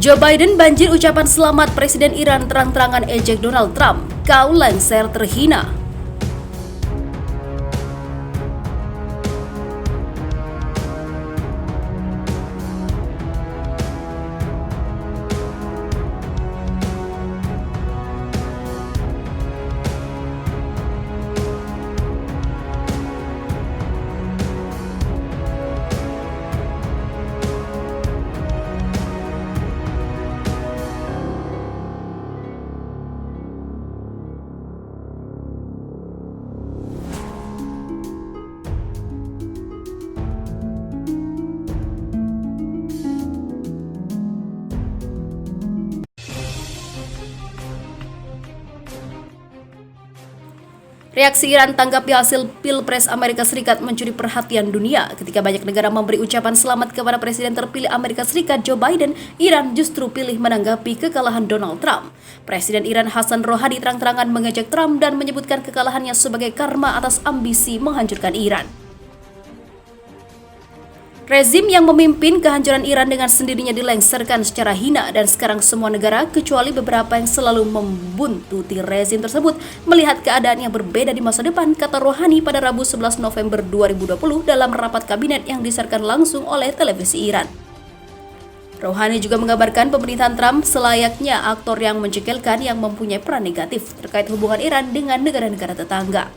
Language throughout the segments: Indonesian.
Joe Biden banjir ucapan selamat Presiden Iran terang-terangan ejek Donald Trump. Kau lengser terhina. Reaksi Iran tanggapi hasil Pilpres Amerika Serikat mencuri perhatian dunia. Ketika banyak negara memberi ucapan selamat kepada Presiden terpilih Amerika Serikat Joe Biden, Iran justru pilih menanggapi kekalahan Donald Trump. Presiden Iran Hassan Rouhani terang-terangan mengejek Trump dan menyebutkan kekalahannya sebagai karma atas ambisi menghancurkan Iran. Rezim yang memimpin kehancuran Iran dengan sendirinya dilengserkan secara hina dan sekarang semua negara kecuali beberapa yang selalu membuntuti rezim tersebut melihat keadaan yang berbeda di masa depan, kata Rouhani pada Rabu 11 November 2020 dalam rapat kabinet yang disiarkan langsung oleh televisi Iran. Rouhani juga mengabarkan pemerintahan Trump selayaknya aktor yang mencekelkan yang mempunyai peran negatif terkait hubungan Iran dengan negara-negara tetangga.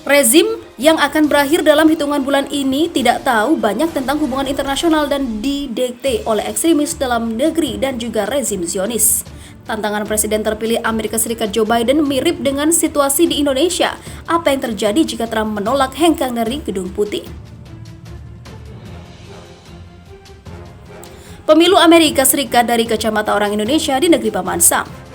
Rezim yang akan berakhir dalam hitungan bulan ini tidak tahu banyak tentang hubungan internasional dan didikte oleh ekstremis dalam negeri dan juga rezim Zionis. Tantangan Presiden terpilih Amerika Serikat Joe Biden mirip dengan situasi di Indonesia. Apa yang terjadi jika Trump menolak hengkang dari Gedung Putih? Pemilu Amerika Serikat dari kacamata orang Indonesia di negeri Paman Sam.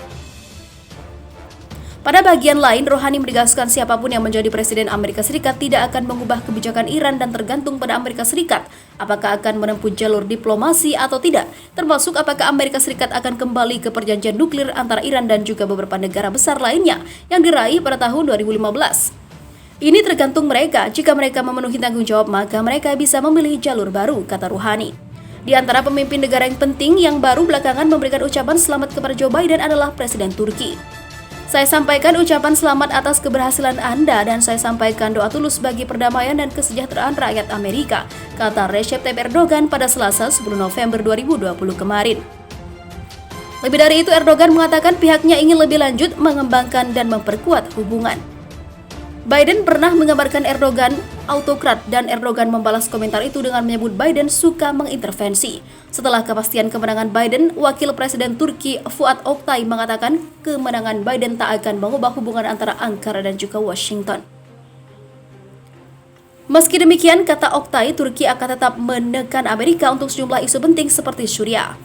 Pada bagian lain, Rouhani menegaskan siapapun yang menjadi Presiden Amerika Serikat tidak akan mengubah kebijakan Iran dan tergantung pada Amerika Serikat apakah akan menempuh jalur diplomasi atau tidak, termasuk apakah Amerika Serikat akan kembali ke perjanjian nuklir antara Iran dan juga beberapa negara besar lainnya yang diraih pada tahun 2015. Ini tergantung mereka, jika mereka memenuhi tanggung jawab maka mereka bisa memilih jalur baru, kata Rouhani. Di antara pemimpin negara yang penting yang baru belakangan memberikan ucapan selamat kepada Joe Biden adalah Presiden Turki. Saya sampaikan ucapan selamat atas keberhasilan Anda dan saya sampaikan doa tulus bagi perdamaian dan kesejahteraan rakyat Amerika, kata Recep Tayyip Erdogan pada Selasa 10 November 2020 kemarin. Lebih dari itu, Erdogan mengatakan pihaknya ingin lebih lanjut mengembangkan dan memperkuat hubungan. Biden pernah menggambarkan Erdogan autokrat dan Erdogan membalas komentar itu dengan menyebut Biden suka mengintervensi. Setelah kepastian kemenangan Biden, Wakil Presiden Turki Fuat Oktay mengatakan kemenangan Biden tak akan mengubah hubungan antara Ankara dan juga Washington. Meski demikian, kata Oktay, Turki akan tetap menekan Amerika untuk sejumlah isu penting seperti Suriah.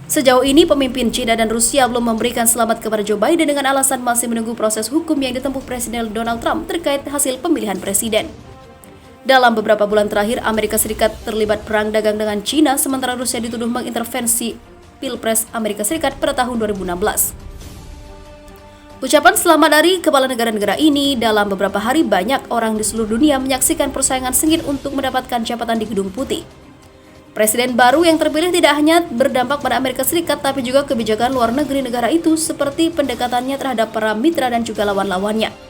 Sejauh ini, pemimpin China dan Rusia belum memberikan selamat kepada Joe Biden dengan alasan masih menunggu proses hukum yang ditempuh Presiden Donald Trump terkait hasil pemilihan presiden. Dalam beberapa bulan terakhir, Amerika Serikat terlibat perang dagang dengan China, sementara Rusia dituduh mengintervensi Pilpres Amerika Serikat pada tahun 2016. Ucapan selamat dari kepala negara-negara ini dalam beberapa hari banyak orang di seluruh dunia menyaksikan persaingan sengit untuk mendapatkan jabatan di Gedung Putih. Presiden baru yang terpilih tidak hanya berdampak pada Amerika Serikat, tapi juga kebijakan luar negeri negara itu seperti pendekatannya terhadap para mitra dan juga lawan-lawannya.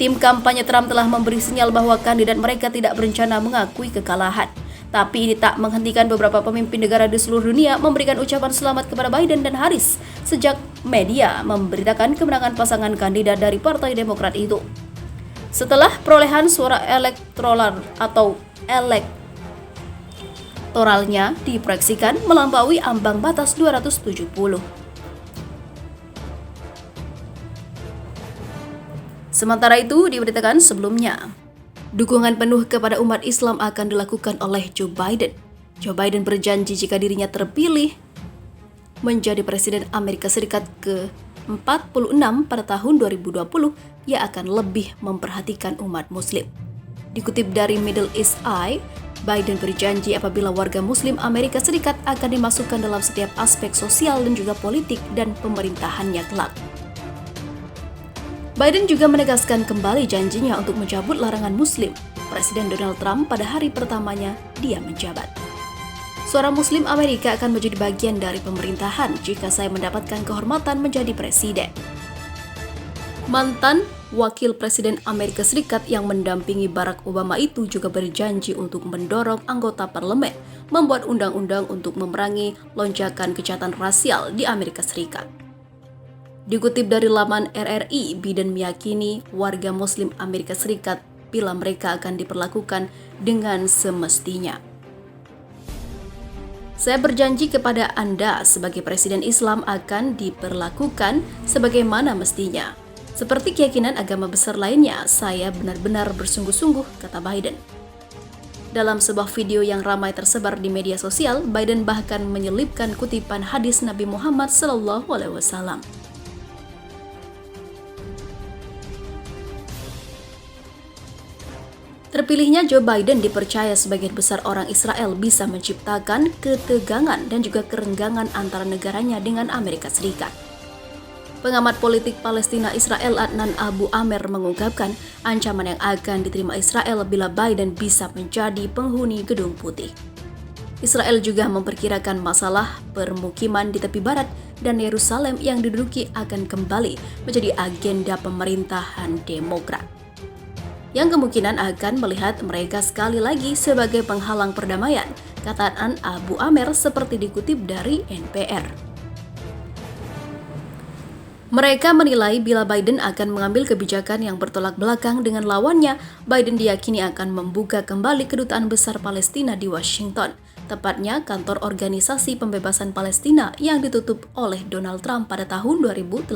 Tim kampanye Trump telah memberi sinyal bahwa kandidat mereka tidak berencana mengakui kekalahan. Tapi ini tak menghentikan beberapa pemimpin negara di seluruh dunia memberikan ucapan selamat kepada Biden dan Harris sejak media memberitakan kemenangan pasangan kandidat dari Partai Demokrat itu. Setelah perolehan suara elektoralnya diproyeksikan melampaui ambang batas 270. Sementara itu, diberitakan sebelumnya, dukungan penuh kepada umat Islam akan dilakukan oleh Joe Biden. Joe Biden berjanji jika dirinya terpilih menjadi Presiden Amerika Serikat ke-46 pada tahun 2020, ia akan lebih memperhatikan umat Muslim. Dikutip dari Middle East Eye, Biden berjanji apabila warga Muslim Amerika Serikat akan dimasukkan dalam setiap aspek sosial dan juga politik dan pemerintahannya kelak. Biden juga menegaskan kembali janjinya untuk mencabut larangan Muslim Presiden Donald Trump pada hari pertamanya dia menjabat. seorang Muslim Amerika akan menjadi bagian dari pemerintahan jika saya mendapatkan kehormatan menjadi presiden. Mantan Wakil Presiden Amerika Serikat yang mendampingi Barack Obama itu juga berjanji untuk mendorong anggota parlemen membuat undang-undang untuk memerangi lonjakan kejahatan rasial di Amerika Serikat. Dikutip dari laman RRI, Biden meyakini warga Muslim Amerika Serikat bila mereka akan diperlakukan dengan semestinya. Saya berjanji kepada Anda sebagai Presiden Islam akan diperlakukan sebagaimana mestinya. Seperti keyakinan agama besar lainnya, saya benar-benar bersungguh-sungguh, kata Biden. Dalam sebuah video yang ramai tersebar di media sosial, Biden bahkan menyelipkan kutipan hadis Nabi Muhammad SAW. Terpilihnya Joe Biden dipercaya sebagian besar orang Israel bisa menciptakan ketegangan dan juga kerenggangan antara negaranya dengan Amerika Serikat. Pengamat politik Palestina Israel Adnan Abu Amer mengungkapkan ancaman yang akan diterima Israel bila Biden bisa menjadi penghuni Gedung Putih. Israel juga memperkirakan masalah permukiman di tepi barat dan Yerusalem yang diduduki akan kembali menjadi agenda pemerintahan Demokrat, yang kemungkinan akan melihat mereka sekali lagi sebagai penghalang perdamaian, kata Adnan Abu Amer seperti dikutip dari NPR. Mereka menilai bila Biden akan mengambil kebijakan yang bertolak belakang dengan lawannya, Biden diyakini akan membuka kembali kedutaan besar Palestina di Washington, tepatnya kantor Organisasi Pembebasan Palestina yang ditutup oleh Donald Trump pada tahun 2018.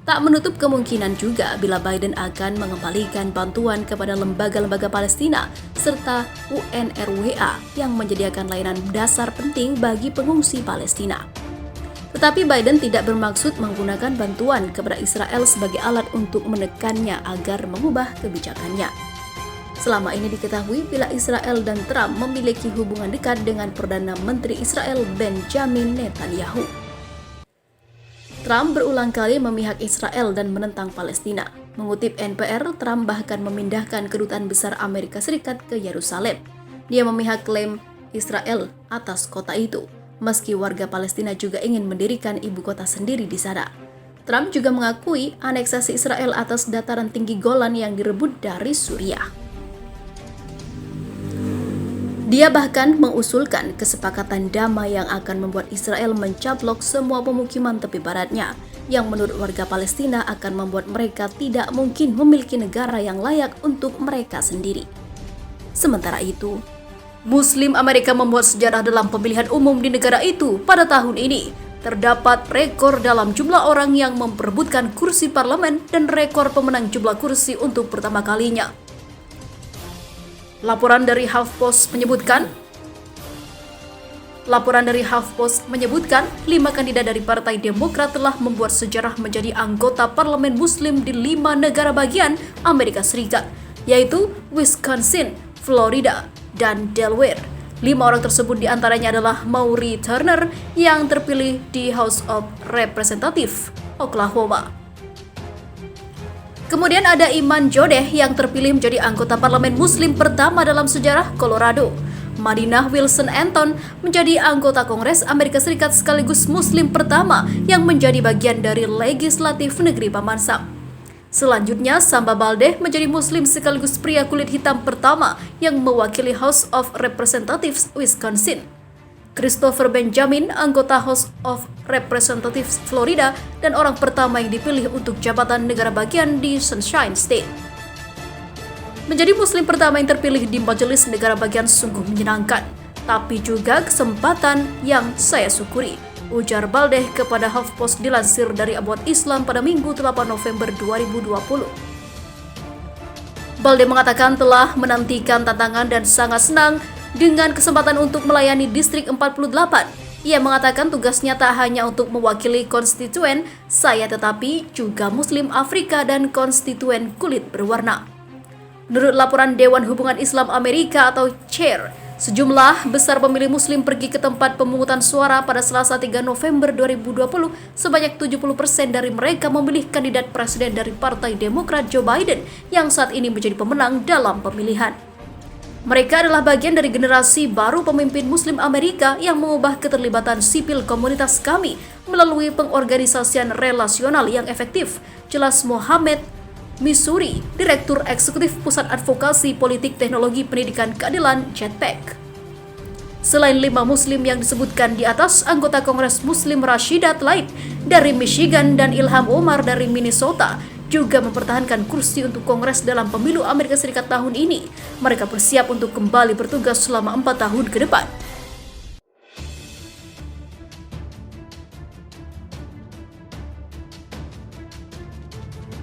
Tak menutup kemungkinan juga bila Biden akan mengembalikan bantuan kepada lembaga-lembaga Palestina serta UNRWA yang menyediakan layanan dasar penting bagi pengungsi Palestina. Tetapi Biden tidak bermaksud menggunakan bantuan kepada Israel sebagai alat untuk menekannya agar mengubah kebijakannya. Selama ini diketahui bila Israel dan Trump memiliki hubungan dekat dengan Perdana Menteri Israel Benjamin Netanyahu. Trump berulang kali memihak Israel dan menentang Palestina. Mengutip NPR, Trump bahkan memindahkan kedutaan besar Amerika Serikat ke Yerusalem. Dia memihak klaim Israel atas kota itu, meski warga Palestina juga ingin mendirikan ibu kota sendiri di sana. Trump juga mengakui aneksasi Israel atas dataran tinggi Golan yang direbut dari Suriah. Dia bahkan mengusulkan kesepakatan damai yang akan membuat Israel mencaplok semua pemukiman tepi baratnya, yang menurut warga Palestina akan membuat mereka tidak mungkin memiliki negara yang layak untuk mereka sendiri. Sementara itu, Muslim Amerika membuat sejarah dalam pemilihan umum di negara itu pada tahun ini. Terdapat rekor dalam jumlah orang yang memperebutkan kursi parlemen dan rekor pemenang jumlah kursi untuk pertama kalinya. Laporan dari HuffPost menyebutkan 5 kandidat dari Partai Demokrat telah membuat sejarah menjadi anggota parlemen Muslim di 5 negara bagian Amerika Serikat, yaitu Wisconsin, Florida, dan Delaware. 5 orang tersebut diantaranya adalah Mauree Turner yang terpilih di House of Representatives, Oklahoma. Kemudian ada Iman Jodeh yang terpilih menjadi anggota parlemen Muslim pertama dalam sejarah Colorado. Madinah Wilson Anton menjadi anggota Kongres Amerika Serikat sekaligus Muslim pertama yang menjadi bagian dari legislatif negeri Paman Sam. Selanjutnya, Samba Baldeh menjadi Muslim sekaligus pria kulit hitam pertama yang mewakili House of Representatives Wisconsin. Christopher Benjamin, anggota House of Representatives Florida dan orang pertama yang dipilih untuk jabatan negara bagian di Sunshine State. Menjadi Muslim pertama yang terpilih di Majelis Negara Bagian sungguh menyenangkan, tapi juga kesempatan yang saya syukuri, ujar Baldeh kepada HuffPost dilansir dari Abwat Islam pada Minggu 8 November 2020. Baldeh mengatakan telah menantikan tantangan dan sangat senang dengan kesempatan untuk melayani Distrik 48. Ia mengatakan tugasnya tak hanya untuk mewakili konstituen saya tetapi juga Muslim Afrika dan konstituen kulit berwarna. Menurut laporan Dewan Hubungan Islam Amerika atau CHAIR, sejumlah besar pemilih Muslim pergi ke tempat pemungutan suara pada Selasa 3 November 2020. Sebanyak 70% dari mereka memilih kandidat presiden dari Partai Demokrat Joe Biden yang saat ini menjadi pemenang dalam pemilihan. Mereka adalah bagian dari generasi baru pemimpin Muslim Amerika yang mengubah keterlibatan sipil komunitas kami melalui pengorganisasian relasional yang efektif, jelas Mohammed Missouri, Direktur Eksekutif Pusat Advokasi Politik Teknologi Pendidikan Keadilan JETPAC. Selain 5 Muslim yang disebutkan di atas, anggota Kongres Muslim Rashida Tlaib dari Michigan dan Ilham Omar dari Minnesota juga mempertahankan kursi untuk Kongres dalam pemilu Amerika Serikat tahun ini. Mereka bersiap untuk kembali bertugas selama 4 tahun ke depan.